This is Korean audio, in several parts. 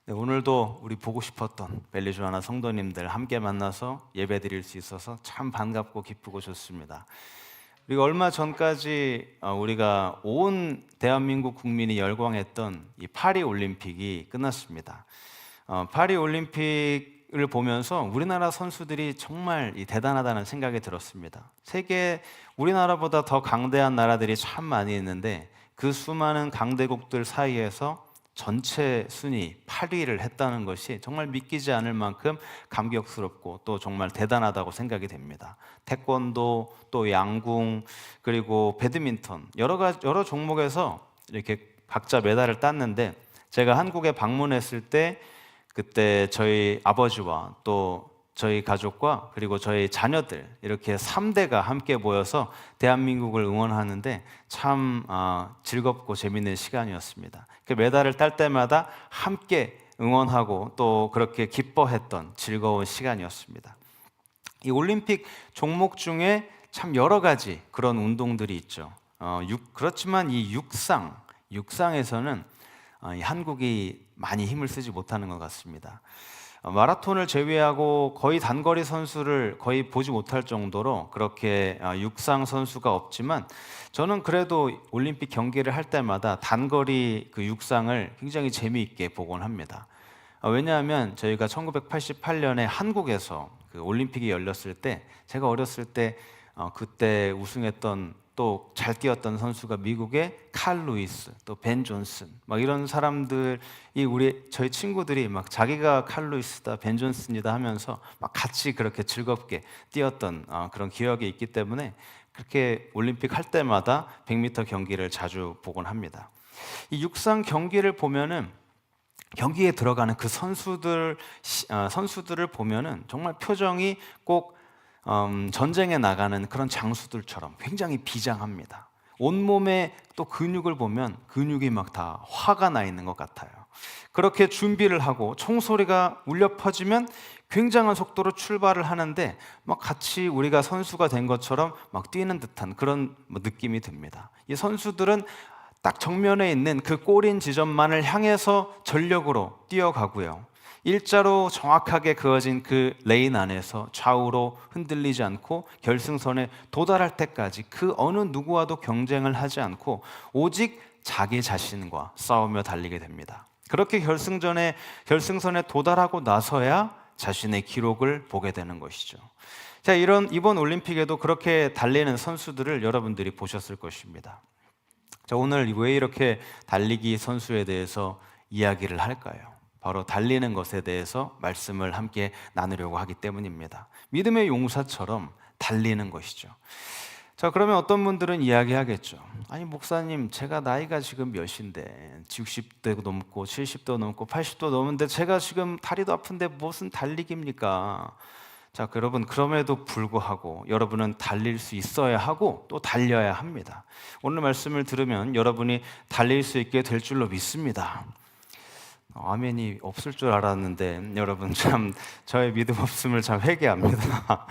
네, 오늘도 우리 보고 싶었던 벨리주아나 성도님들 함께 만나서 예배 드릴 수 있어서 참 반갑고 기쁘고 좋습니다. 그리고 얼마 전까지 우리가 온 대한민국 국민이 열광했던 이 파리 올림픽이 끝났습니다. 파리 올림픽을 보면서 우리나라 선수들이 정말 대단하다는 생각이 들었습니다. 세계 우리나라보다 더 강대한 나라들이 참 많이 있는데 그 수많은 강대국들 사이에서 전체 순위 8위를 했다는 것이 정말 믿기지 않을 만큼 감격스럽고 또 정말 대단하다고 생각이 됩니다. 태권도, 또 양궁, 그리고 배드민턴 여러 종목에서 이렇게 각자 메달을 땄는데, 제가 한국에 방문했을 때 그때 저희 아버지와 또 저희 가족과 그리고 저희 자녀들 이렇게 3대가 함께 모여서 대한민국을 응원하는데 참 즐겁고 재밌는 시간이었습니다. 그 메달을 딸 때마다 함께 응원하고 또 그렇게 기뻐했던 즐거운 시간이었습니다. 이 올림픽 종목 중에 참 여러 가지 그런 운동들이 있죠. 그렇지만 이 육상에서는 이 한국이 많이 힘을 쓰지 못하는 것 같습니다. 마라톤을 제외하고 거의 단거리 선수를 거의 보지 못할 정도로 그렇게 육상 선수가 없지만, 저는 그래도 올림픽 경기를 할 때마다 단거리 그 육상을 굉장히 재미있게 보곤 합니다. 왜냐하면 저희가 1988년에 한국에서 그 올림픽이 열렸을 때, 제가 어렸을 때 그때 우승했던 또 잘 뛰었던 선수가 미국의 칼 루이스, 또 벤 존슨, 막 이런 사람들이 저희 친구들이 막 자기가 칼 루이스다, 벤 존슨이다 하면서 막 같이 그렇게 즐겁게 뛰었던 그런 기억이 있기 때문에 그렇게 올림픽 할 때마다 100m 경기를 자주 보곤 합니다. 이 육상 경기를 보면은 경기에 들어가는 그 선수들을 보면은 정말 표정이 꼭 전쟁에 나가는 그런 장수들처럼 굉장히 비장합니다. 온몸에 또 근육을 보면 근육이 막 다 화가 나 있는 것 같아요. 그렇게 준비를 하고 총소리가 울려 퍼지면 굉장한 속도로 출발을 하는데 막 같이 우리가 선수가 된 것처럼 막 뛰는 듯한 그런 느낌이 듭니다. 이 선수들은 딱 정면에 있는 그 골인 지점만을 향해서 전력으로 뛰어가고요. 일자로 정확하게 그어진 그 레인 안에서 좌우로 흔들리지 않고 결승선에 도달할 때까지 그 어느 누구와도 경쟁을 하지 않고 오직 자기 자신과 싸우며 달리게 됩니다. 그렇게 결승선에 도달하고 나서야 자신의 기록을 보게 되는 것이죠. 자, 이번 올림픽에도 그렇게 달리는 선수들을 여러분들이 보셨을 것입니다. 자, 오늘 왜 이렇게 달리기 선수에 대해서 이야기를 할까요? 바로 달리는 것에 대해서 말씀을 함께 나누려고 하기 때문입니다. 믿음의 용사처럼 달리는 것이죠. 자, 그러면 어떤 분들은 이야기하겠죠. 아니 목사님, 제가 나이가 지금 몇인데 60대도 넘고 70도 넘고 80도 넘은데 제가 지금 다리도 아픈데 무슨 달리기입니까? 자, 여러분, 그럼에도 불구하고 여러분은 달릴 수 있어야 하고 또 달려야 합니다. 오늘 말씀을 들으면 여러분이 달릴 수 있게 될 줄로 믿습니다. 아멘이 없을 줄 알았는데 여러분, 참 저의 믿음 없음을 참 회개합니다.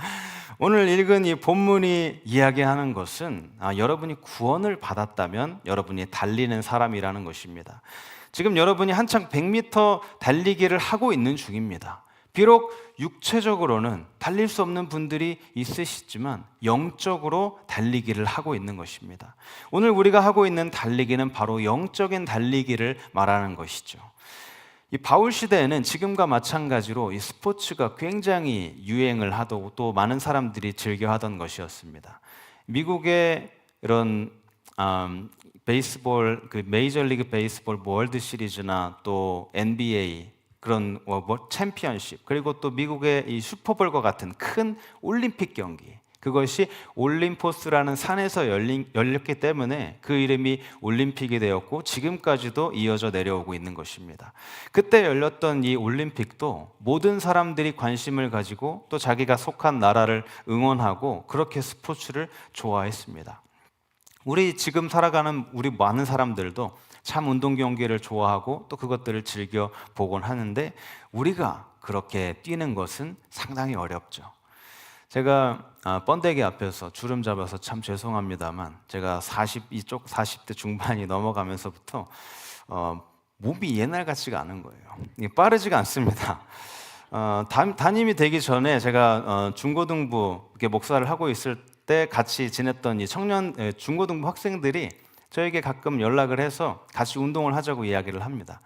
오늘 읽은 이 본문이 이야기하는 것은 여러분이 구원을 받았다면 여러분이 달리는 사람이라는 것입니다. 지금 여러분이 한창 100m 달리기를 하고 있는 중입니다. 비록 육체적으로는 달릴 수 없는 분들이 있으시지만 영적으로 달리기를 하고 있는 것입니다. 오늘 우리가 하고 있는 달리기는 바로 영적인 달리기를 말하는 것이죠. 이 바울 시대에는 지금과 마찬가지로 이 스포츠가 굉장히 유행을 하고 또 많은 사람들이 즐겨 하던 것이었습니다. 미국의 이런 베이스볼, 그 메이저리그 베이스볼 월드 시리즈나 또 NBA 그런 챔피언십, 그리고 또 미국의 이 슈퍼볼과 같은 큰 올림픽 경기, 그것이 올림포스라는 산에서 열렸기 때문에 그 이름이 올림픽이 되었고 지금까지도 이어져 내려오고 있는 것입니다. 그때 열렸던 이 올림픽도 모든 사람들이 관심을 가지고 또 자기가 속한 나라를 응원하고 그렇게 스포츠를 좋아했습니다. 우리 지금 살아가는 우리 많은 사람들도 참 운동 경기를 좋아하고 또 그것들을 즐겨 보곤 하는데, 우리가 그렇게 뛰는 것은 상당히 어렵죠. 제가 번데기 앞에서 주름 잡아서 참 죄송합니다만, 제가 40대 중반이 넘어가면서부터 몸이 옛날 같지가 않은 거예요. 이게 빠르지가 않습니다. 담임이 되기 전에 제가 중고등부 이렇게 목사를 하고 있을 때 같이 지냈던 이 중고등부 학생들이 저에게 가끔 연락을 해서 같이 운동을 하자고 이야기를 합니다.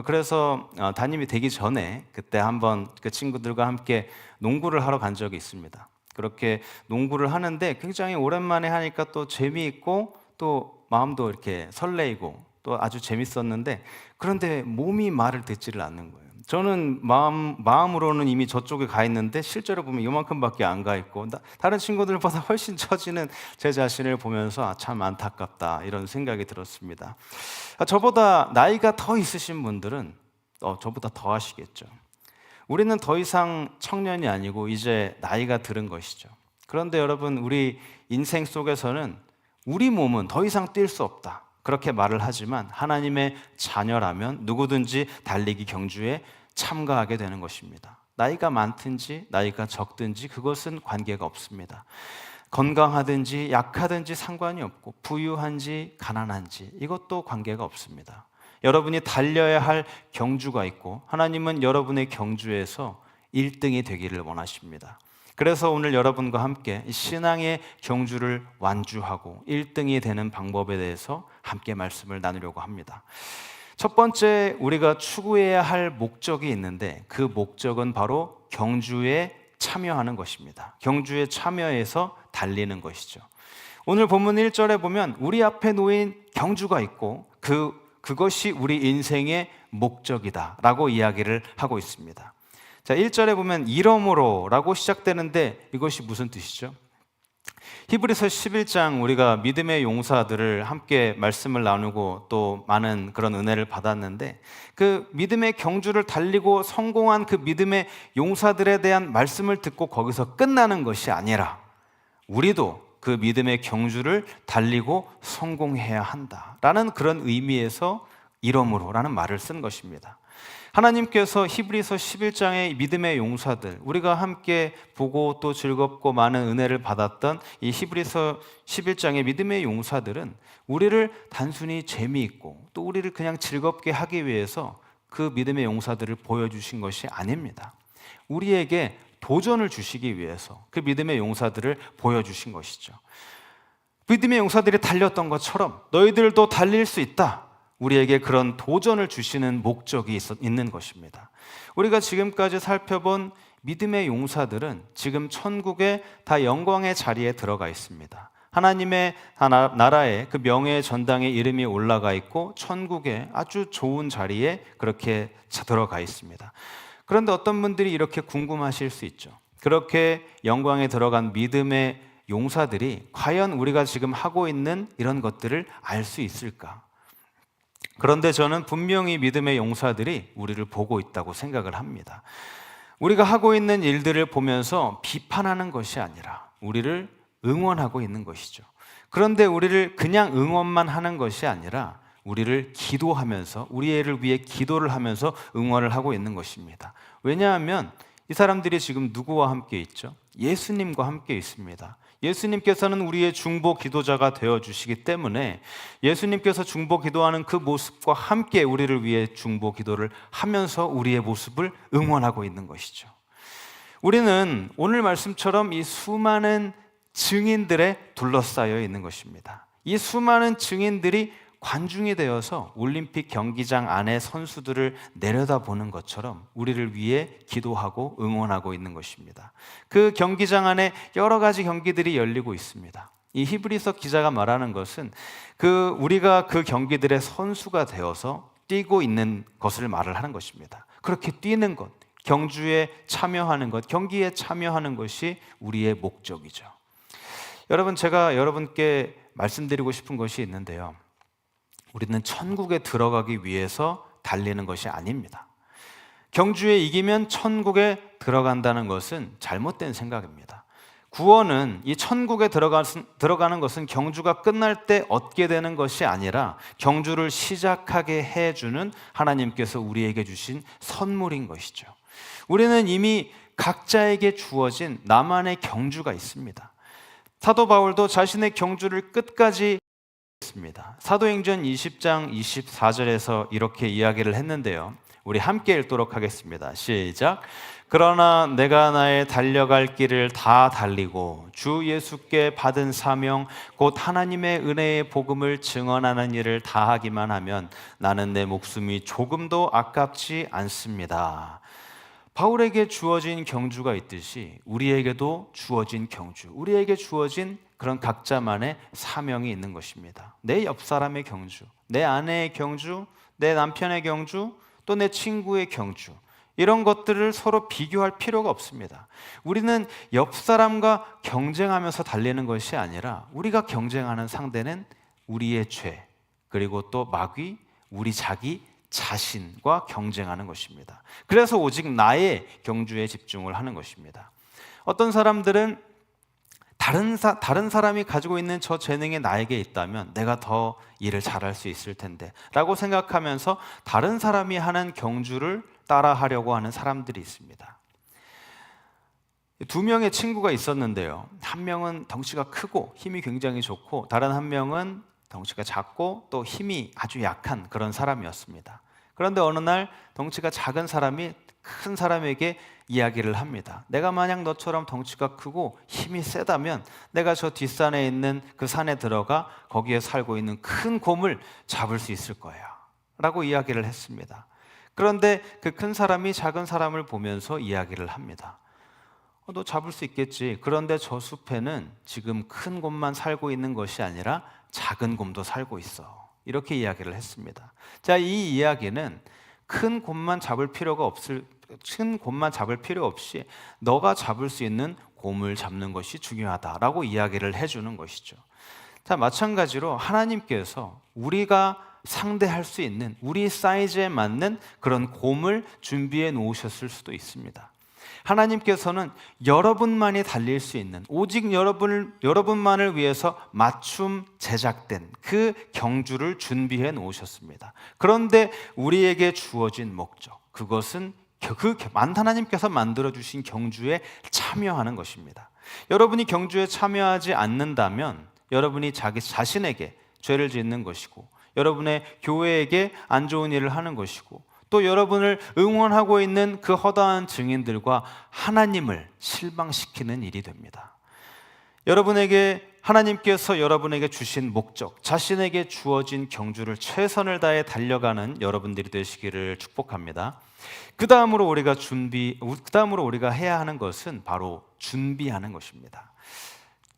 그래서 담임이 되기 전에 그때 한번 그 친구들과 함께 농구를 하러 간 적이 있습니다. 그렇게 농구를 하는데 굉장히 오랜만에 하니까 또 재미있고 또 마음도 이렇게 설레이고 또 아주 재밌었는데, 그런데 몸이 말을 듣지를 않는 거예요. 저는 마음으로는 이미 저쪽에 가 있는데 실제로 보면 이만큼밖에 안 가 있고 다른 친구들보다 훨씬 처지는 제 자신을 보면서 참 안타깝다 이런 생각이 들었습니다. 저보다 나이가 더 있으신 분들은 저보다 더 하시겠죠. 우리는 더 이상 청년이 아니고 이제 나이가 들은 것이죠. 그런데 여러분, 우리 인생 속에서는 우리 몸은 더 이상 뛸 수 없다 그렇게 말을 하지만 하나님의 자녀라면 누구든지 달리기 경주에 참가하게 되는 것입니다. 나이가 많든지 나이가 적든지 그것은 관계가 없습니다. 건강하든지 약하든지 상관이 없고 부유한지 가난한지 이것도 관계가 없습니다. 여러분이 달려야 할 경주가 있고 하나님은 여러분의 경주에서 1등이 되기를 원하십니다. 그래서 오늘 여러분과 함께 신앙의 경주를 완주하고 1등이 되는 방법에 대해서 함께 말씀을 나누려고 합니다. 첫 번째, 우리가 추구해야 할 목적이 있는데 그 목적은 바로 경주에 참여하는 것입니다. 경주에 참여해서 달리는 것이죠. 오늘 본문 1절에 보면 우리 앞에 놓인 경주가 있고 그것이 우리 인생의 목적이다 라고 이야기를 하고 있습니다. 자, 1절에 보면 이러므로 라고 시작되는데 이것이 무슨 뜻이죠? 히브리서 11장 우리가 믿음의 용사들을 함께 말씀을 나누고 또 많은 그런 은혜를 받았는데 그 믿음의 경주를 달리고 성공한 그 믿음의 용사들에 대한 말씀을 듣고 거기서 끝나는 것이 아니라 우리도 그 믿음의 경주를 달리고 성공해야 한다라는 그런 의미에서 이러므로라는 말을 쓴 것입니다. 하나님께서 히브리서 11장의 믿음의 용사들, 우리가 함께 보고 또 즐겁고 많은 은혜를 받았던 이 히브리서 11장의 믿음의 용사들은 우리를 단순히 재미있고 또 우리를 그냥 즐겁게 하기 위해서 그 믿음의 용사들을 보여주신 것이 아닙니다. 우리에게 도전을 주시기 위해서 그 믿음의 용사들을 보여주신 것이죠. 믿음의 용사들이 달렸던 것처럼 너희들도 달릴 수 있다. 우리에게 그런 도전을 주시는 목적이 있는 것입니다. 우리가 지금까지 살펴본 믿음의 용사들은 지금 천국에 다 영광의 자리에 들어가 있습니다. 하나님의 나라에 그 명예의 전당에 이름이 올라가 있고 천국에 아주 좋은 자리에 그렇게 들어가 있습니다. 그런데 어떤 분들이 이렇게 궁금하실 수 있죠. 그렇게 영광에 들어간 믿음의 용사들이 과연 우리가 지금 하고 있는 이런 것들을 알 수 있을까? 그런데 저는 분명히 믿음의 용사들이 우리를 보고 있다고 생각을 합니다. 우리가 하고 있는 일들을 보면서 비판하는 것이 아니라 우리를 응원하고 있는 것이죠. 그런데 우리를 그냥 응원만 하는 것이 아니라 우리를 기도하면서 우리를 위해 기도를 하면서 응원을 하고 있는 것입니다. 왜냐하면 이 사람들이 지금 누구와 함께 있죠? 예수님과 함께 있습니다. 예수님께서는 우리의 중보 기도자가 되어주시기 때문에 예수님께서 중보 기도하는 그 모습과 함께 우리를 위해 중보 기도를 하면서 우리의 모습을 응원하고 있는 것이죠. 우리는 오늘 말씀처럼 이 수많은 증인들에 둘러싸여 있는 것입니다. 이 수많은 증인들이 관중이 되어서 올림픽 경기장 안에 선수들을 내려다보는 것처럼 우리를 위해 기도하고 응원하고 있는 것입니다. 그 경기장 안에 여러 가지 경기들이 열리고 있습니다. 이 히브리서 기자가 말하는 것은 우리가 그 경기들의 선수가 되어서 뛰고 있는 것을 말을 하는 것입니다. 그렇게 뛰는 것, 경주에 참여하는 것, 경기에 참여하는 것이 우리의 목적이죠. 여러분, 제가 여러분께 말씀드리고 싶은 것이 있는데요. 우리는 천국에 들어가기 위해서 달리는 것이 아닙니다. 경주에 이기면 천국에 들어간다는 것은 잘못된 생각입니다. 구원은 이 천국에 들어가는 것은 경주가 끝날 때 얻게 되는 것이 아니라 경주를 시작하게 해주는 하나님께서 우리에게 주신 선물인 것이죠. 우리는 이미 각자에게 주어진 나만의 경주가 있습니다. 사도 바울도 자신의 경주를 끝까지 있습니다. 사도행전 20장 24절에서 이렇게 이야기를 했는데요. 우리 함께 읽도록 하겠습니다. 시작. 그러나 내가 나의 달려갈 길을 다 달리고 주 예수께 받은 사명 곧 하나님의 은혜의 복음을 증언하는 일을 다하기만 하면 나는 내 목숨이 조금도 아깝지 않습니다. 바울에게 주어진 경주가 있듯이 우리에게도 주어진 경주, 우리에게 주어진 그런 각자만의 사명이 있는 것입니다. 내 옆 사람의 경주, 내 아내의 경주, 내 남편의 경주, 또 내 친구의 경주, 이런 것들을 서로 비교할 필요가 없습니다. 우리는 옆 사람과 경쟁하면서 달리는 것이 아니라 우리가 경쟁하는 상대는 우리의 죄, 그리고 또 마귀, 우리 자기 자신과 경쟁하는 것입니다. 그래서 오직 나의 경주에 집중을 하는 것입니다. 어떤 사람들은 다른 사람이 가지고 있는 저 재능이 나에게 있다면 내가 더 일을 잘할 수 있을 텐데 라고 생각하면서 다른 사람이 하는 경주를 따라하려고 하는 사람들이 있습니다. 두 명의 친구가 있었는데요. 한 명은 덩치가 크고 힘이 굉장히 좋고 다른 한 명은 덩치가 작고 또 힘이 아주 약한 그런 사람이었습니다. 그런데 어느 날 덩치가 작은 사람이 큰 사람에게 이야기를 합니다. 내가 만약 너처럼 덩치가 크고 힘이 세다면 내가 저 뒷산에 있는 그 산에 들어가 거기에 살고 있는 큰 곰을 잡을 수 있을 거야 라고 이야기를 했습니다. 그런데 그 큰 사람이 작은 사람을 보면서 이야기를 합니다. 너 잡을 수 있겠지. 그런데 저 숲에는 지금 큰 곰만 살고 있는 것이 아니라 작은 곰도 살고 있어. 이렇게 이야기를 했습니다. 자, 이 이야기는 큰 곰만 잡을 필요 없이 너가 잡을 수 있는 곰을 잡는 것이 중요하다라고 이야기를 해주는 것이죠. 자, 마찬가지로 하나님께서 우리가 상대할 수 있는 우리 사이즈에 맞는 그런 곰을 준비해 놓으셨을 수도 있습니다. 하나님께서는 여러분만이 달릴 수 있는 오직 여러분만을 위해서 맞춤 제작된 그 경주를 준비해 놓으셨습니다. 그런데 우리에게 주어진 목적, 그것은 하나님께서 만들어주신 경주에 참여하는 것입니다. 여러분이 경주에 참여하지 않는다면 여러분이 자기 자신에게 죄를 짓는 것이고 여러분의 교회에게 안 좋은 일을 하는 것이고 또 여러분을 응원하고 있는 그 허다한 증인들과 하나님을 실망시키는 일이 됩니다. 하나님께서 여러분에게 주신 목적, 자신에게 주어진 경주를 최선을 다해 달려가는 여러분들이 되시기를 축복합니다. 그 다음으로 우리가 해야 하는 것은 바로 준비하는 것입니다.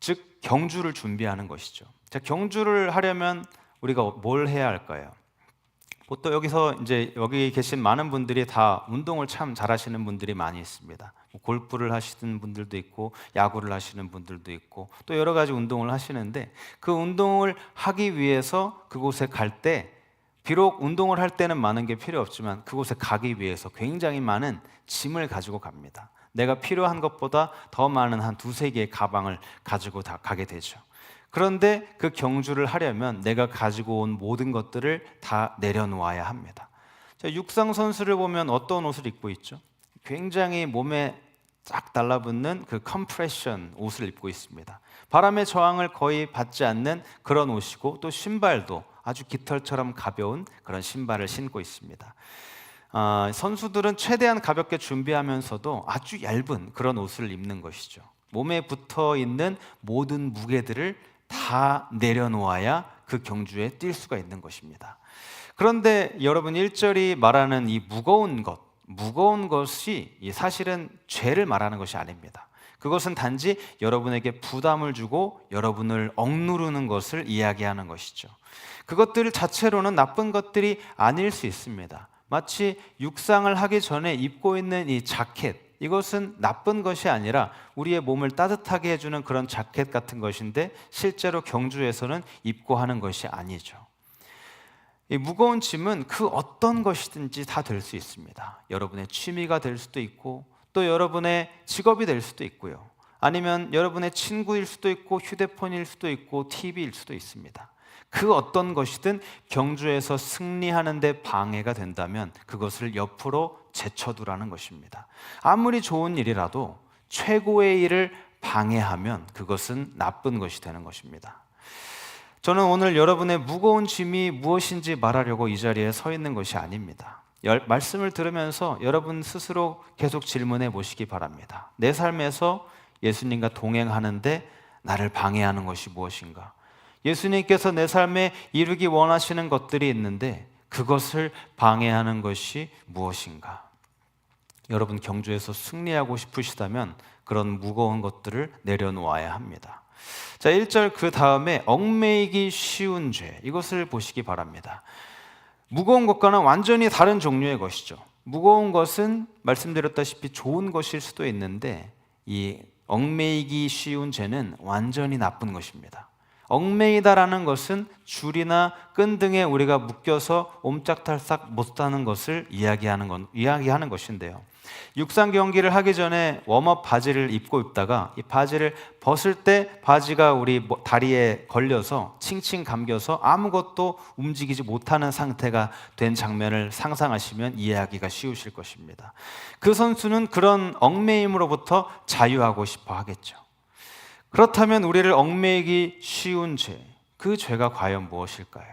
즉 경주를 준비하는 것이죠. 자, 경주를 하려면 우리가 뭘 해야 할까요? 보통 여기 계신 많은 분들이 다 운동을 참 잘하시는 분들이 많이 있습니다. 골프를 하시는 분들도 있고 야구를 하시는 분들도 있고 또 여러 가지 운동을 하시는데 그 운동을 하기 위해서 그곳에 갈 때 비록 운동을 할 때는 많은 게 필요 없지만 그곳에 가기 위해서 굉장히 많은 짐을 가지고 갑니다. 내가 필요한 것보다 더 많은 한 두세 개의 가방을 가지고 다 가게 되죠. 그런데 그 경주를 하려면 내가 가지고 온 모든 것들을 다 내려놓아야 합니다. 자, 육상 선수를 보면 어떤 옷을 입고 있죠? 굉장히 몸에 쫙 달라붙는 그 컴프레션 옷을 입고 있습니다. 바람의 저항을 거의 받지 않는 그런 옷이고 또 신발도 아주 깃털처럼 가벼운 그런 신발을 신고 있습니다. 선수들은 최대한 가볍게 준비하면서도 아주 얇은 그런 옷을 입는 것이죠. 몸에 붙어 있는 모든 무게들을 다 내려놓아야 그 경주에 뛸 수가 있는 것입니다. 그런데 여러분 1절이 말하는 이 무거운 것이 사실은 죄를 말하는 것이 아닙니다. 그것은 단지 여러분에게 부담을 주고 여러분을 억누르는 것을 이야기하는 것이죠. 그것들 자체로는 나쁜 것들이 아닐 수 있습니다. 마치 육상을 하기 전에 입고 있는 이 자켓, 이것은 나쁜 것이 아니라 우리의 몸을 따뜻하게 해주는 그런 자켓 같은 것인데 실제로 경주에서는 입고 하는 것이 아니죠. 이 무거운 짐은 그 어떤 것이든지 다 될 수 있습니다. 여러분의 취미가 될 수도 있고 또 여러분의 직업이 될 수도 있고요. 아니면 여러분의 친구일 수도 있고 휴대폰일 수도 있고 TV일 수도 있습니다. 그 어떤 것이든 경주에서 승리하는 데 방해가 된다면 그것을 옆으로 제쳐두라는 것입니다. 아무리 좋은 일이라도 최고의 일을 방해하면 그것은 나쁜 것이 되는 것입니다. 저는 오늘 여러분의 무거운 짐이 무엇인지 말하려고 이 자리에 서 있는 것이 아닙니다. 말씀을 들으면서 여러분 스스로 계속 질문해 보시기 바랍니다. 내 삶에서 예수님과 동행하는데 나를 방해하는 것이 무엇인가? 예수님께서 내 삶에 이루기 원하시는 것들이 있는데 그것을 방해하는 것이 무엇인가? 여러분 경주에서 승리하고 싶으시다면 그런 무거운 것들을 내려놓아야 합니다. 자, 1절 그 다음에 얽매이기 쉬운 죄, 이것을 보시기 바랍니다. 무거운 것과는 완전히 다른 종류의 것이죠. 무거운 것은 말씀드렸다시피 좋은 것일 수도 있는데 이 얽매이기 쉬운 죄는 완전히 나쁜 것입니다. 얽매이다라는 것은 줄이나 끈 등에 우리가 묶여서 옴짝달싹 못하는 것을 이야기하는 것인데요. 육상 경기를 하기 전에 웜업 바지를 입고 있다가 이 바지를 벗을 때 바지가 우리 다리에 걸려서 칭칭 감겨서 아무것도 움직이지 못하는 상태가 된 장면을 상상하시면 이해하기가 쉬우실 것입니다. 그 선수는 그런 얽매임으로부터 자유하고 싶어 하겠죠. 그렇다면 우리를 얽매이기 쉬운 죄, 그 죄가 과연 무엇일까요?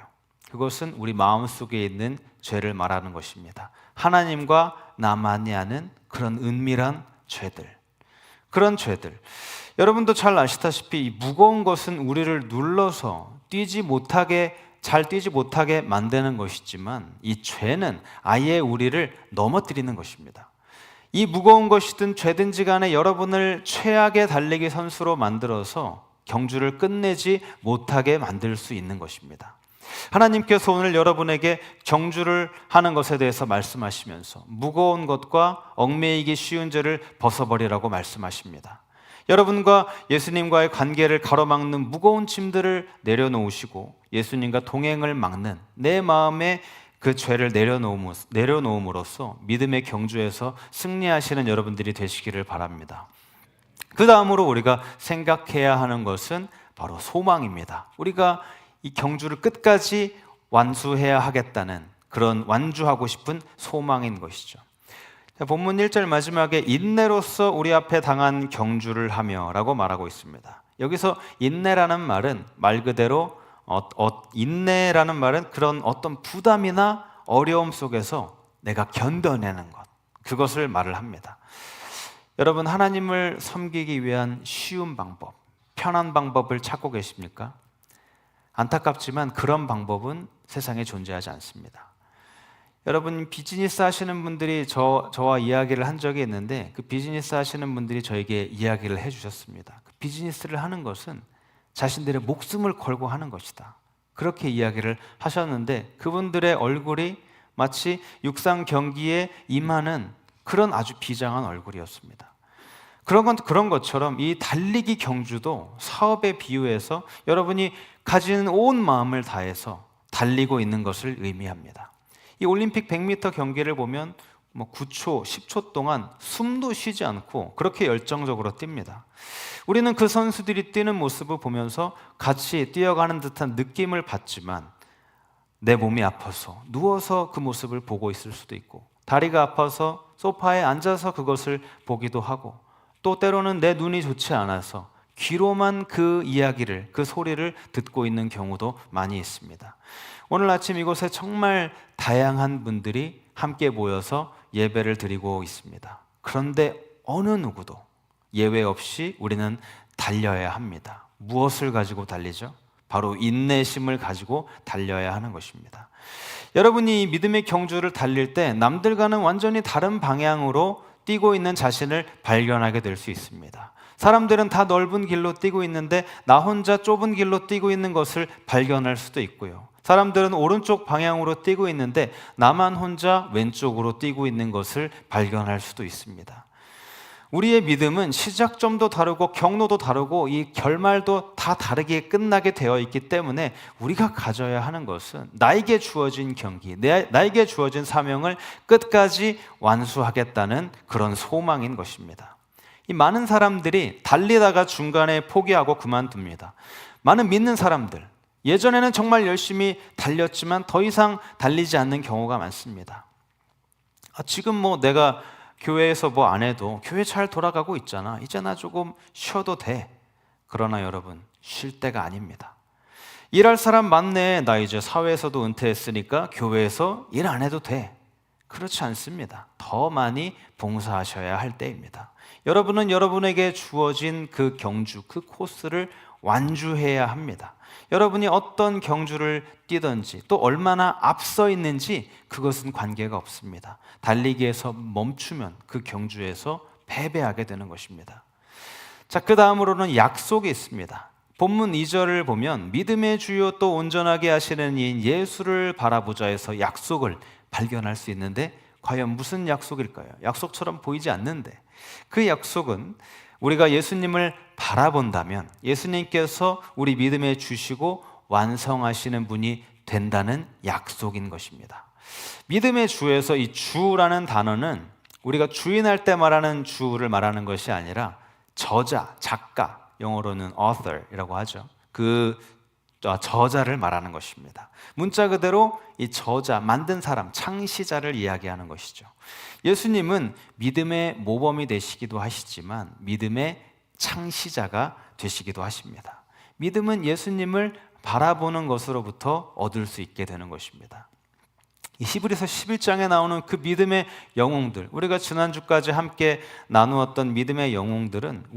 그것은 우리 마음속에 있는 죄를 말하는 것입니다. 하나님과 나만이 아는 그런 은밀한 죄들, 그런 죄들. 여러분도 잘 아시다시피 이 무거운 것은 우리를 눌러서 잘 뛰지 못하게 만드는 것이지만 이 죄는 아예 우리를 넘어뜨리는 것입니다. 이 무거운 것이든 죄든지 간에 여러분을 최악의 달리기 선수로 만들어서 경주를 끝내지 못하게 만들 수 있는 것입니다. 하나님께서 오늘 여러분에게 경주를 하는 것에 대해서 말씀하시면서 무거운 것과 얽매이기 쉬운 죄를 벗어버리라고 말씀하십니다. 여러분과 예수님과의 관계를 가로막는 무거운 짐들을 내려놓으시고 예수님과 동행을 막는 내 마음에 그 죄를 내려놓음으로써 믿음의 경주에서 승리하시는 여러분들이 되시기를 바랍니다. 그 다음으로 우리가 생각해야 하는 것은 바로 소망입니다. 우리가 이 경주를 끝까지 완수해야 하겠다는 그런 완주하고 싶은 소망인 것이죠. 본문 1절 마지막에 인내로서 우리 앞에 당한 경주를 하며 라고 말하고 있습니다. 여기서 인내라는 말은 말 그대로 인내라는 말은 그런 어떤 부담이나 어려움 속에서 내가 견뎌내는 것, 그것을 말을 합니다. 여러분, 하나님을 섬기기 위한 쉬운 방법, 편한 방법을 찾고 계십니까? 안타깝지만 그런 방법은 세상에 존재하지 않습니다. 여러분, 비즈니스 하시는 분들이 저와 이야기를 한 적이 있는데 그 비즈니스 하시는 분들이 저에게 이야기를 해주셨습니다. 그 비즈니스를 하는 것은 자신들의 목숨을 걸고 하는 것이다, 그렇게 이야기를 하셨는데 그분들의 얼굴이 마치 육상 경기에 임하는 그런 아주 비장한 얼굴이었습니다. 그런 것처럼 이 달리기 경주도 사업에 비유해서 여러분이 가진 온 마음을 다해서 달리고 있는 것을 의미합니다. 이 올림픽 100m 경기를 보면 9초, 10초 동안 숨도 쉬지 않고 그렇게 열정적으로 뜁니다. 우리는 그 선수들이 뛰는 모습을 보면서 같이 뛰어가는 듯한 느낌을 받지만 내 몸이 아파서 누워서 그 모습을 보고 있을 수도 있고 다리가 아파서 소파에 앉아서 그것을 보기도 하고 또 때로는 내 눈이 좋지 않아서 귀로만 그 이야기를, 그 소리를 듣고 있는 경우도 많이 있습니다. 오늘 아침 이곳에 정말 다양한 분들이 함께 모여서 예배를 드리고 있습니다. 그런데 어느 누구도 예외 없이 우리는 달려야 합니다. 무엇을 가지고 달리죠? 바로 인내심을 가지고 달려야 하는 것입니다. 여러분이 믿음의 경주를 달릴 때 남들과는 완전히 다른 방향으로 뛰고 있는 자신을 발견하게 될 수 있습니다. 사람들은 다 넓은 길로 뛰고 있는데 나 혼자 좁은 길로 뛰고 있는 것을 발견할 수도 있고요. 사람들은 오른쪽 방향으로 뛰고 있는데 나만 혼자 왼쪽으로 뛰고 있는 것을 발견할 수도 있습니다. 우리의 믿음은 시작점도 다르고 경로도 다르고 이 결말도 다 다르게 끝나게 되어 있기 때문에 우리가 가져야 하는 것은 나에게 주어진 경기, 나에게 주어진 사명을 끝까지 완수하겠다는 그런 소망인 것입니다. 이 많은 사람들이 달리다가 중간에 포기하고 그만둡니다. 많은 믿는 사람들, 예전에는 정말 열심히 달렸지만 더 이상 달리지 않는 경우가 많습니다. 지금 내가 교회에서 안 해도 교회 잘 돌아가고 있잖아, 이제 나 조금 쉬어도 돼. 그러나 여러분, 쉴 때가 아닙니다. 일할 사람 많네. 나 이제 사회에서도 은퇴했으니까 교회에서 일 안 해도 돼. 그렇지 않습니다. 더 많이 봉사하셔야 할 때입니다. 여러분은 여러분에게 주어진 그 경주, 그 코스를 완주해야 합니다. 여러분이 어떤 경주를 뛰든지 또 얼마나 앞서 있는지 그것은 관계가 없습니다. 달리기에서 멈추면 그 경주에서 패배하게 되는 것입니다. 자, 그 다음으로는 약속이 있습니다. 본문 2절을 보면 믿음의 주요 또 온전하게 하시는 이인 예수를 바라보자 해서 약속을 발견할 수 있는데 과연 무슨 약속일까요? 약속처럼 보이지 않는데 그 약속은 우리가 예수님을 바라본다면 예수님께서 우리 믿음에 주시고 완성하시는 분이 된다는 약속인 것입니다. 믿음의 주에서 이 주라는 단어는 우리가 주인할 때 말하는 주를 말하는 것이 아니라 저자, 작가, 영어로는 author이라고 하죠. 그 저자를 말하는 것입니다. 문자 그대로 이 저자, 만든 사람, 창시자를 이야기하는 것이죠. 예수님은 믿음의 모범이 되시기도 하시지만 믿음의 창시자가 되시기도 하십니다. 믿음은 예수님을 바라보는 것으로부터 얻을 수 있게 되는 것입니다. 히브리서 11장에 나오는 그 믿음의 영웅들, 우리가 지난주까지 함께 나누었던 믿음의 영웅들은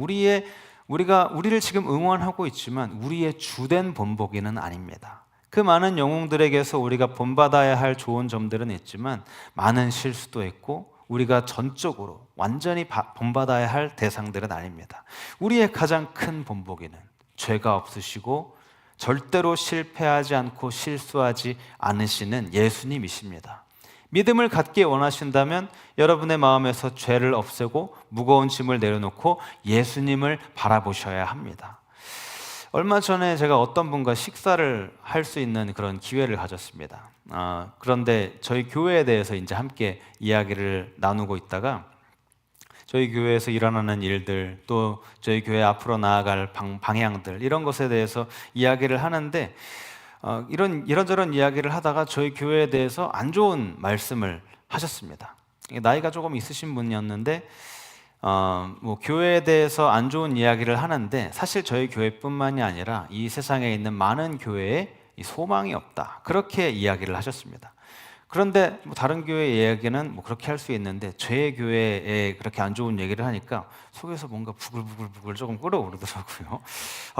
우리를 지금 응원하고 있지만 우리의 주된 본보기는 아닙니다. 그 많은 영웅들에게서 우리가 본받아야 할 좋은 점들은 있지만 많은 실수도 있고 우리가 전적으로 완전히 본받아야 할 대상들은 아닙니다. 우리의 가장 큰 본보기는 죄가 없으시고 절대로 실패하지 않고 실수하지 않으시는 예수님이십니다. 믿음을 갖기 원하신다면 여러분의 마음에서 죄를 없애고 무거운 짐을 내려놓고 예수님을 바라보셔야 합니다. 얼마 전에 제가 어떤 분과 식사를 할 수 있는 그런 기회를 가졌습니다. 그런데 저희 교회에 대해서 이제 함께 이야기를 나누고 있다가 저희 교회에서 일어나는 일들, 또 저희 교회 앞으로 나아갈 방향들, 이런 것에 대해서 이야기를 하는데 이런저런 이야기를 하다가 저희 교회에 대해서 안 좋은 말씀을 하셨습니다. 나이가 조금 있으신 분이었는데 교회에 대해서 안 좋은 이야기를 하는데 사실 저희 교회뿐만이 아니라 이 세상에 있는 많은 교회에 소망이 없다, 그렇게 이야기를 하셨습니다. 그런데 다른 교회 이야기는 그렇게 할 수 있는데 제 교회에 그렇게 안 좋은 얘기를 하니까 속에서 뭔가 부글부글 조금 끓어오르더라고요.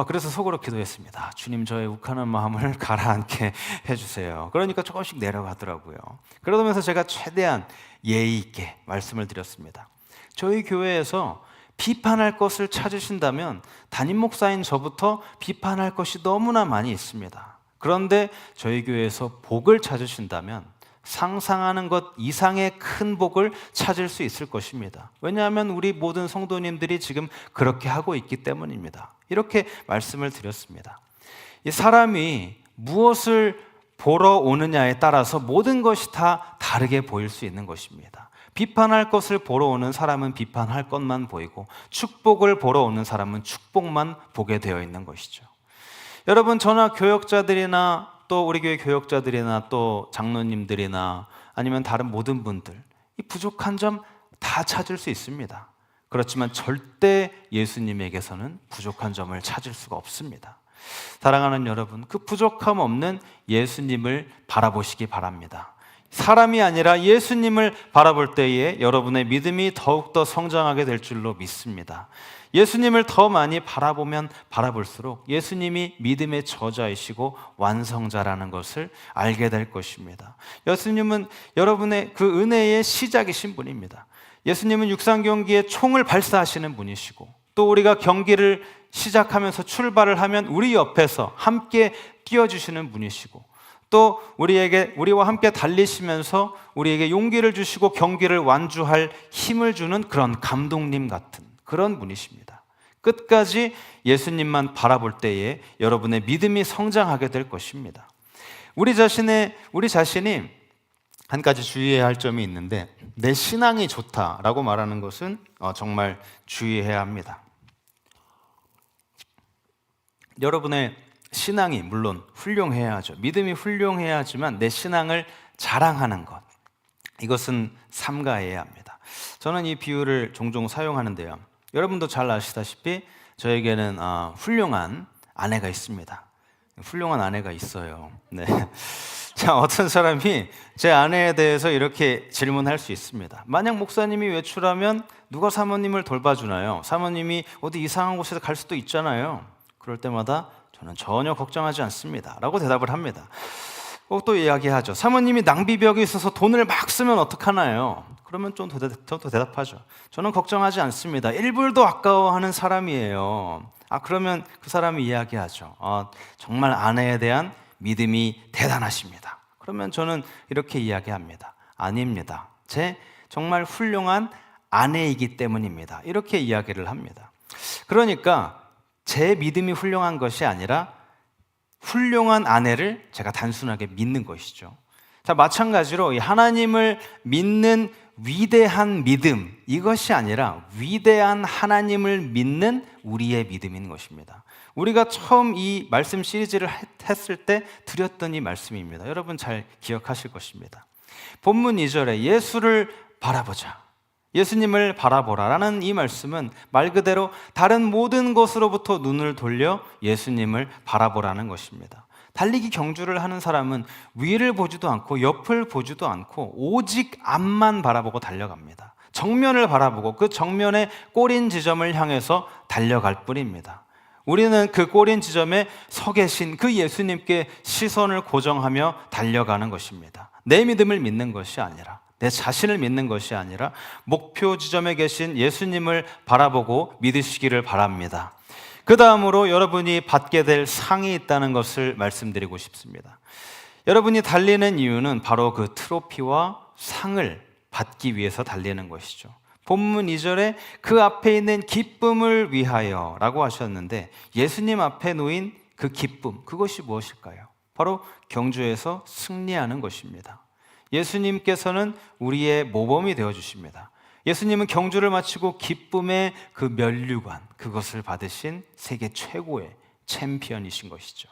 그래서 속으로 기도했습니다. 주님, 저의 욱하는 마음을 가라앉게 해주세요. 그러니까 조금씩 내려가더라고요. 그러면서 제가 최대한 예의 있게 말씀을 드렸습니다. 저희 교회에서 비판할 것을 찾으신다면 담임 목사인 저부터 비판할 것이 너무나 많이 있습니다. 그런데 저희 교회에서 복을 찾으신다면 상상하는 것 이상의 큰 복을 찾을 수 있을 것입니다. 왜냐하면 우리 모든 성도님들이 지금 그렇게 하고 있기 때문입니다. 이렇게 말씀을 드렸습니다. 이 사람이 무엇을 보러 오느냐에 따라서 모든 것이 다 다르게 보일 수 있는 것입니다. 비판할 것을 보러 오는 사람은 비판할 것만 보이고 축복을 보러 오는 사람은 축복만 보게 되어 있는 것이죠. 여러분, 저나 교역자들이나 또 우리 교회 교역자들이나 또 장로님들이나 아니면 다른 모든 분들, 이 부족한 점 다 찾을 수 있습니다. 그렇지만 절대 예수님에게서는 부족한 점을 찾을 수가 없습니다. 사랑하는 여러분, 그 부족함 없는 예수님을 바라보시기 바랍니다. 사람이 아니라 예수님을 바라볼 때에 여러분의 믿음이 더욱더 성장하게 될 줄로 믿습니다. 예수님을 더 많이 바라보면 바라볼수록 예수님이 믿음의 저자이시고 완성자라는 것을 알게 될 것입니다. 예수님은 여러분의 그 은혜의 시작이신 분입니다. 예수님은 육상 경기에 총을 발사하시는 분이시고 또 우리가 경기를 시작하면서 출발을 하면 우리 옆에서 함께 뛰어주시는 분이시고 또 우리와 함께 달리시면서 우리에게 용기를 주시고 경기를 완주할 힘을 주는 그런 감독님 같은 그런 분이십니다. 끝까지 예수님만 바라볼 때에 여러분의 믿음이 성장하게 될 것입니다. 우리 자신이 한 가지 주의해야 할 점이 있는데, 내 신앙이 좋다라고 말하는 것은 정말 주의해야 합니다. 여러분의 신앙이 물론 훌륭해야 하죠. 믿음이 훌륭해야 하지만 내 신앙을 자랑하는 것, 이것은 삼가해야 합니다. 저는 이 비유를 종종 사용하는데요. 여러분도 잘 아시다시피 저에게는 훌륭한 아내가 있습니다. 훌륭한 아내가 있어요. 네. 자, 어떤 사람이 제 아내에 대해서 이렇게 질문할 수 있습니다. 만약 목사님이 외출하면 누가 사모님을 돌봐주나요? 사모님이 어디 이상한 곳에 갈 수도 있잖아요. 그럴 때마다 저는 전혀 걱정하지 않습니다 라고 대답을 합니다. 또 이야기하죠. 사모님이 낭비벽이 있어서 돈을 막 쓰면 어떡하나요? 그러면 좀 더 대답하죠. 저는 걱정하지 않습니다. 1불도 아까워하는 사람이에요. 그러면 그 사람이 이야기하죠. 정말 아내에 대한 믿음이 대단하십니다. 그러면 저는 이렇게 이야기합니다. 아닙니다. 제 정말 훌륭한 아내이기 때문입니다. 이렇게 이야기를 합니다. 그러니까 제 믿음이 훌륭한 것이 아니라 훌륭한 아내를 제가 단순하게 믿는 것이죠. 자, 마찬가지로 이 하나님을 믿는 위대한 믿음, 이것이 아니라 위대한 하나님을 믿는 우리의 믿음인 것입니다. 우리가 처음 이 말씀 시리즈를 했을 때 드렸던 이 말씀입니다. 여러분 잘 기억하실 것입니다. 본문 2절에 예수를 바라보자, 예수님을 바라보라라는 이 말씀은 말 그대로 다른 모든 것으로부터 눈을 돌려 예수님을 바라보라는 것입니다. 달리기 경주를 하는 사람은 위를 보지도 않고 옆을 보지도 않고 오직 앞만 바라보고 달려갑니다. 정면을 바라보고 그 정면의 꼬린 지점을 향해서 달려갈 뿐입니다. 우리는 그 꼬린 지점에 서 계신 그 예수님께 시선을 고정하며 달려가는 것입니다. 내 믿음을 믿는 것이 아니라, 내 자신을 믿는 것이 아니라 목표 지점에 계신 예수님을 바라보고 믿으시기를 바랍니다. 그 다음으로 여러분이 받게 될 상이 있다는 것을 말씀드리고 싶습니다. 여러분이 달리는 이유는 바로 그 트로피와 상을 받기 위해서 달리는 것이죠. 본문 2절에 그 앞에 있는 기쁨을 위하여 라고 하셨는데, 예수님 앞에 놓인 그 기쁨, 그것이 무엇일까요? 바로 경주에서 승리하는 것입니다. 예수님께서는 우리의 모범이 되어주십니다. 예수님은 경주를 마치고 기쁨의 그 면류관, 그것을 받으신 세계 최고의 챔피언이신 것이죠.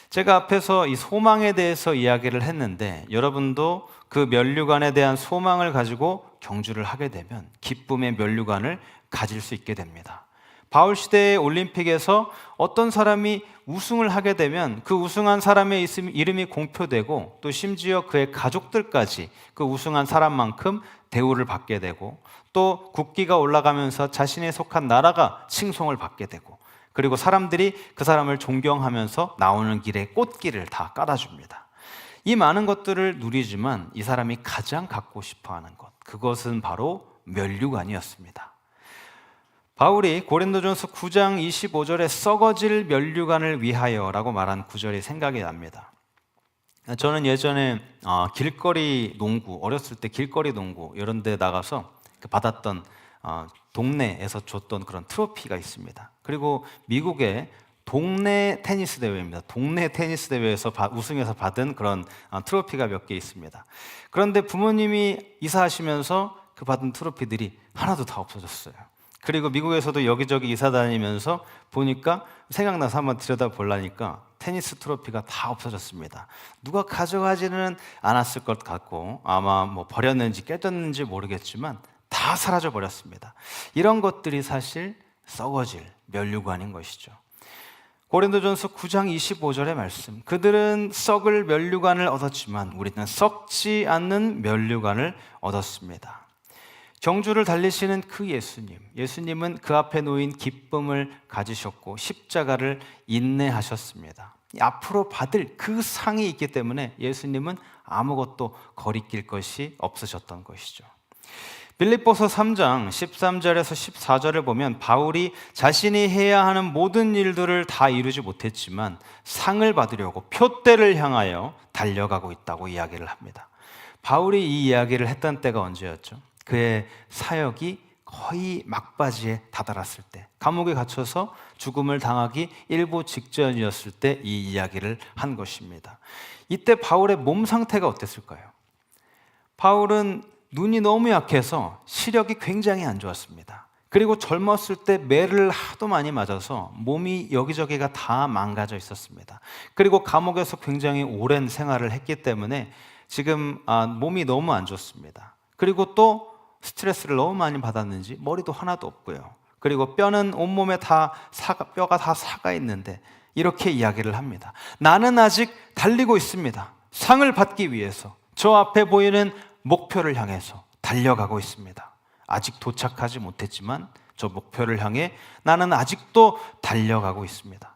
제가 앞에서 이 소망에 대해서 이야기를 했는데, 여러분도 그 면류관에 대한 소망을 가지고 경주를 하게 되면 기쁨의 면류관을 가질 수 있게 됩니다. 바울 시대의 올림픽에서 어떤 사람이 우승을 하게 되면 그 우승한 사람의 이름이 공표되고, 또 심지어 그의 가족들까지 그 우승한 사람만큼 대우를 받게 되고, 또 국기가 올라가면서 자신이 속한 나라가 칭송을 받게 되고, 그리고 사람들이 그 사람을 존경하면서 나오는 길에 꽃길을 다 깔아줍니다. 이 많은 것들을 누리지만 이 사람이 가장 갖고 싶어하는 것, 그것은 바로 면류관이었습니다. 바울이 고린도전서 9장 25절에 썩어질 면류관을 위하여라고 말한 구절이 생각이 납니다. 저는 예전에 길거리 농구, 어렸을 때 길거리 농구 이런 데 나가서 받았던 동네에서 줬던 그런 트로피가 있습니다. 그리고 미국의 동네 테니스 대회입니다. 동네 테니스 대회에서 우승해서 받은 그런 트로피가 몇 개 있습니다. 그런데 부모님이 이사하시면서 그 받은 트로피들이 하나도 다 없어졌어요. 그리고 미국에서도 여기저기 이사 다니면서 보니까 생각나서 한번 들여다보려니까 테니스 트로피가 다 없어졌습니다. 누가 가져가지는 않았을 것 같고, 아마 뭐 버렸는지 깨졌는지 모르겠지만 다 사라져 버렸습니다. 이런 것들이 사실 썩어질 면류관인 것이죠. 고린도전서 9장 25절의 말씀, 그들은 썩을 면류관을 얻었지만 우리는 썩지 않는 면류관을 얻었습니다. 경주를 달리시는 그 예수님은 그 앞에 놓인 기쁨을 가지셨고 십자가를 인내하셨습니다. 앞으로 받을 그 상이 있기 때문에 예수님은 아무것도 거리낄 것이 없으셨던 것이죠. 빌립보서 3장 13절에서 14절을 보면 바울이 자신이 해야 하는 모든 일들을 다 이루지 못했지만 상을 받으려고 표대를 향하여 달려가고 있다고 이야기를 합니다. 바울이 이 이야기를 했던 때가 언제였죠? 그의 사역이 거의 막바지에 다다랐을 때, 감옥에 갇혀서 죽음을 당하기 일보 직전이었을 때 이 이야기를 한 것입니다. 이때 바울의 몸 상태가 어땠을까요? 바울은 눈이 너무 약해서 시력이 굉장히 안 좋았습니다. 그리고 젊었을 때 매를 하도 많이 맞아서 몸이 여기저기가 다 망가져 있었습니다. 그리고 감옥에서 굉장히 오랜 생활을 했기 때문에 지금 몸이 너무 안 좋습니다. 그리고 또 스트레스를 너무 많이 받았는지 머리도 하나도 없고요. 그리고 뼈는 온몸에 뼈가 다 사가 있는데 이렇게 이야기를 합니다. 나는 아직 달리고 있습니다. 상을 받기 위해서 저 앞에 보이는 목표를 향해서 달려가고 있습니다. 아직 도착하지 못했지만 저 목표를 향해 나는 아직도 달려가고 있습니다.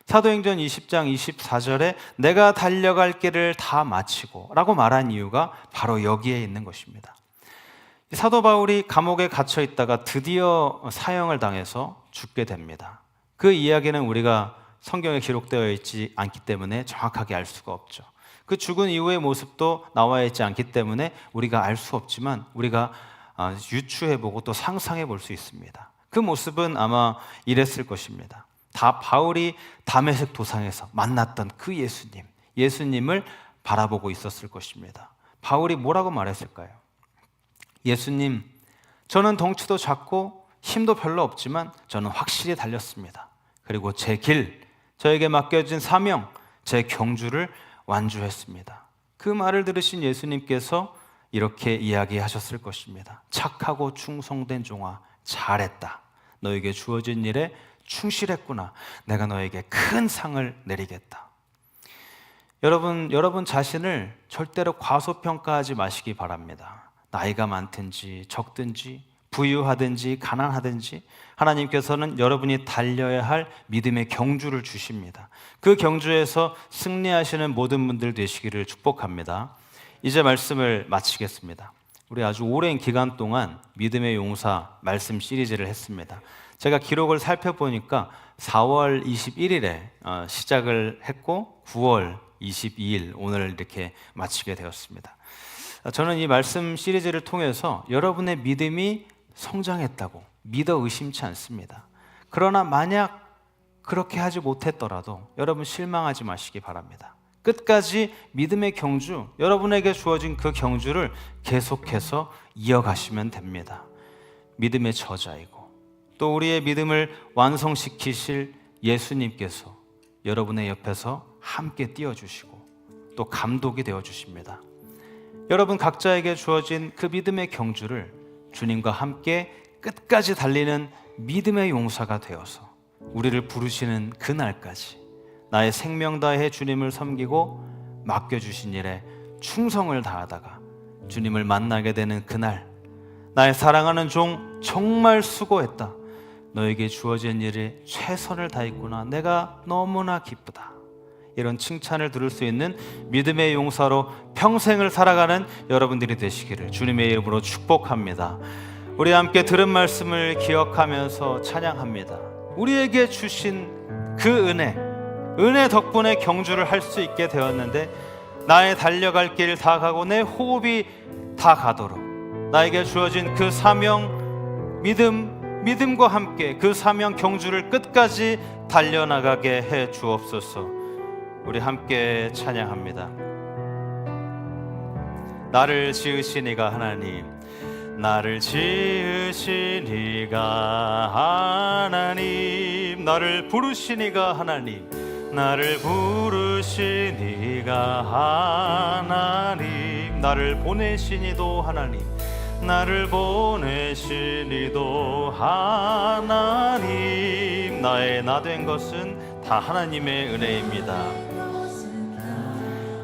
사도행전 20장 24절에 내가 달려갈 길을 다 마치고 라고 말한 이유가 바로 여기에 있는 것입니다. 사도 바울이 감옥에 갇혀 있다가 드디어 사형을 당해서 죽게 됩니다. 그 이야기는 우리가 성경에 기록되어 있지 않기 때문에 정확하게 알 수가 없죠. 그 죽은 이후의 모습도 나와 있지 않기 때문에 우리가 알 수 없지만 우리가 유추해보고 또 상상해 볼 수 있습니다. 그 모습은 아마 이랬을 것입니다. 다 바울이 다메섹 도상에서 만났던 그 예수님을 바라보고 있었을 것입니다. 바울이 뭐라고 말했을까요? 예수님, 저는 덩치도 작고 힘도 별로 없지만 저는 확실히 달렸습니다. 그리고 제 길, 저에게 맡겨진 사명, 제 경주를 완주했습니다. 그 말을 들으신 예수님께서 이렇게 이야기하셨을 것입니다. 착하고 충성된 종아, 잘했다. 너에게 주어진 일에 충실했구나. 내가 너에게 큰 상을 내리겠다. 여러분 자신을 절대로 과소평가하지 마시기 바랍니다. 나이가 많든지 적든지 부유하든지 가난하든지 하나님께서는 여러분이 달려야 할 믿음의 경주를 주십니다. 그 경주에서 승리하시는 모든 분들 되시기를 축복합니다. 이제 말씀을 마치겠습니다. 우리 아주 오랜 기간 동안 믿음의 용사 말씀 시리즈를 했습니다. 제가 기록을 살펴보니까 4월 21일에 시작을 했고 9월 22일 오늘 이렇게 마치게 되었습니다. 저는 이 말씀 시리즈를 통해서 여러분의 믿음이 성장했다고 믿어 의심치 않습니다. 그러나 만약 그렇게 하지 못했더라도 여러분 실망하지 마시기 바랍니다. 끝까지 믿음의 경주, 여러분에게 주어진 그 경주를 계속해서 이어가시면 됩니다. 믿음의 저자이고 또 우리의 믿음을 완성시키실 예수님께서 여러분의 옆에서 함께 뛰어주시고 또 감독이 되어주십니다. 여러분 각자에게 주어진 그 믿음의 경주를 주님과 함께 끝까지 달리는 믿음의 용사가 되어서 우리를 부르시는 그날까지 나의 생명 다해 주님을 섬기고 맡겨주신 일에 충성을 다하다가 주님을 만나게 되는 그날, 나의 사랑하는 종 정말 수고했다. 너에게 주어진 일에 최선을 다했구나. 내가 너무나 기쁘다. 이런 칭찬을 들을 수 있는 믿음의 용사로 평생을 살아가는 여러분들이 되시기를 주님의 이름으로 축복합니다. 우리 함께 들은 말씀을 기억하면서 찬양합니다. 우리에게 주신 그 은혜 덕분에 경주를 할 수 있게 되었는데 나의 달려갈 길 다 가고 내 호흡이 다 가도록 나에게 주어진 그 사명, 믿음과 함께 그 사명 경주를 끝까지 달려나가게 해 주옵소서. 우리 함께 찬양합니다. 나를 지으신 이가 하나님, 나를 지으신 이가 하나님, 나를 부르신 이가 하나님, 나를 부르신 이가 하나님, 나를 보내신 이도 하나님, 나를 보내신 이도 하나님, 나의 나 된 것은 다 하나님의 은혜입니다.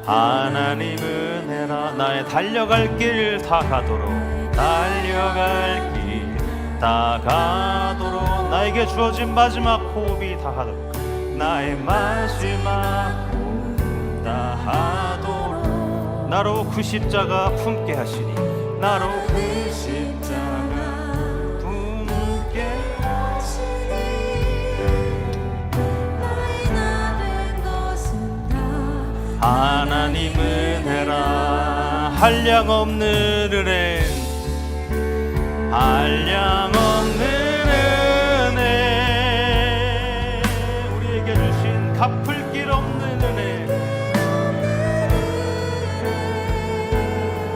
하나님 은혜라. 나의 달려갈 길 다 가도록, 달려갈 길 다 가도록, 나에게 주어진 마지막 호흡이 다 가도록, 나의 마지막 호흡 다 하도록, 나로 그 십자가 품게 하시니, 나로 그 십자가 품게 하시니, 너의 나 된 것은 다 하나님 은혜라. 한량 없는 은혜, 한량 없는 은혜, 우리에게 주신 갚을 길 없는 은혜,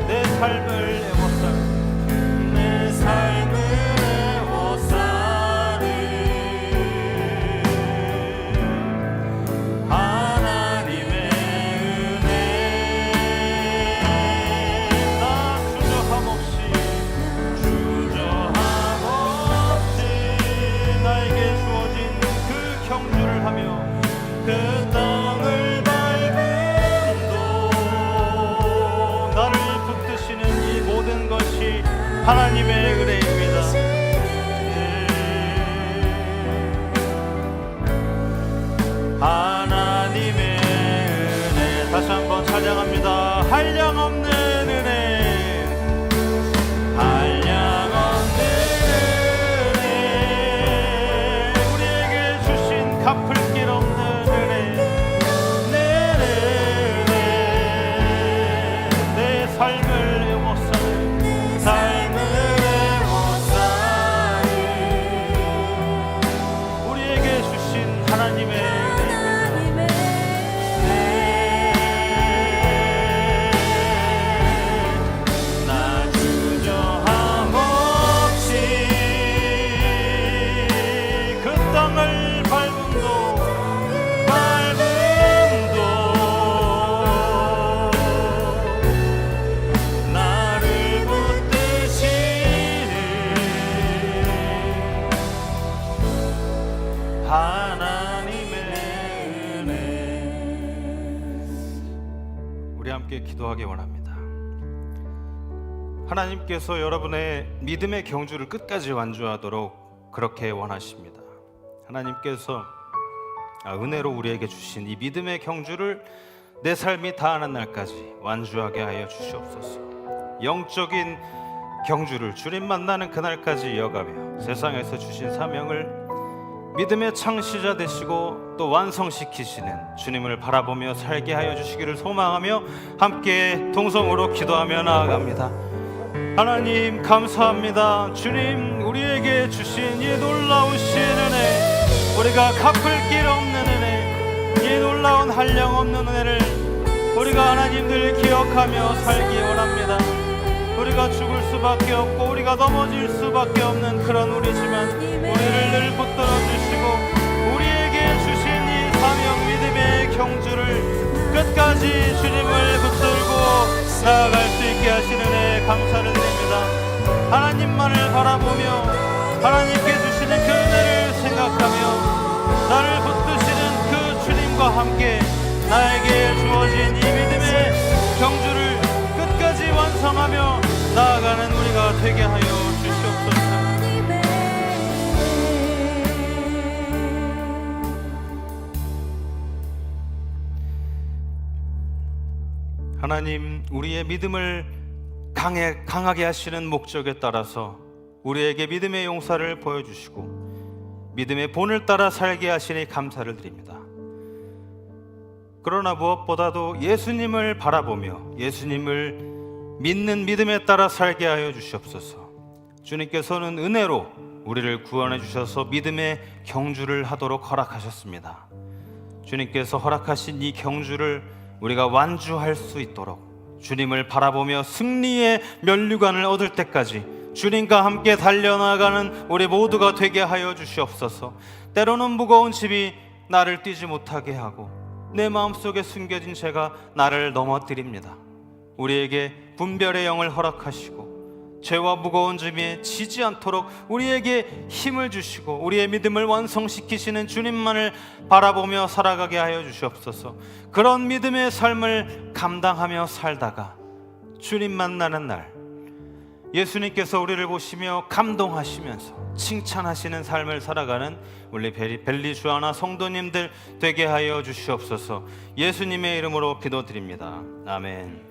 내 삶을 내 삶을 애워싸리, 하나님의 은혜, 나 주저함 없이 함께 기도하기 원합니다. 하나님께서 여러분의 믿음의 경주를 끝까지 완주하도록 그렇게 원하십니다. 하나님께서 은혜로 우리에게 주신 이 믿음의 경주를 내 삶이 다하는 날까지 완주하게 하여 주시옵소서. 영적인 경주를 주님 만나는 그날까지 이어가며 세상에서 주신 사명을 믿음의 창시자 되시고 또 완성시키시는 주님을 바라보며 살게 하여 주시기를 소망하며 함께 동성으로 기도하며 나아갑니다. 하나님 감사합니다. 주님 우리에게 주신 이 놀라우신 은혜, 우리가 갚을 길 없는 은혜, 이 놀라운 한량없는 은혜를 우리가 하나님들 기억하며 살기 원합니다. 우리가 죽을 수밖에 없고 우리가 넘어질 수밖에 없는 그런 우리지만 우리를 늘 붙들어 주시고 우리에게 주신 이 사명 믿음의 경주를 끝까지 주님을 붙들고 나아갈 수 있게 하시는 은혜에 감사를 드립니다. 하나님만을 바라보며 하나님께 주시는 그 은혜를 생각하며 나를 붙드시는 그 주님과 함께 나에게 주어진 이 믿음의 경주를 끝까지 완성하며 나아가는 우리가 되게 하여 주시옵소서. 하나님 우리의 믿음을 강하게 하시는 목적에 따라서 우리에게 믿음의 용사를 보여주시고 믿음의 본을 따라 살게 하시니 감사를 드립니다. 그러나 무엇보다도 예수님을 바라보며 예수님을 믿는 믿음에 따라 살게 하여 주시옵소서. 주님께서는 은혜로 우리를 구원해 주셔서 믿음의 경주를 하도록 허락하셨습니다. 주님께서 허락하신 이 경주를 우리가 완주할 수 있도록 주님을 바라보며 승리의 면류관을 얻을 때까지 주님과 함께 달려나가는 우리 모두가 되게 하여 주시옵소서. 때로는 무거운 짐이 나를 뛰지 못하게 하고 내 마음속에 숨겨진 죄가 나를 넘어뜨립니다. 우리에게 분별의 영을 허락하시고 죄와 무거운 짐에 지지 않도록 우리에게 힘을 주시고 우리의 믿음을 완성시키시는 주님만을 바라보며 살아가게 하여 주시옵소서. 그런 믿음의 삶을 감당하며 살다가 주님 만나는 날 예수님께서 우리를 보시며 감동하시면서 칭찬하시는 삶을 살아가는 우리 벨리 주하나 성도님들 되게 하여 주시옵소서. 예수님의 이름으로 기도드립니다. 아멘.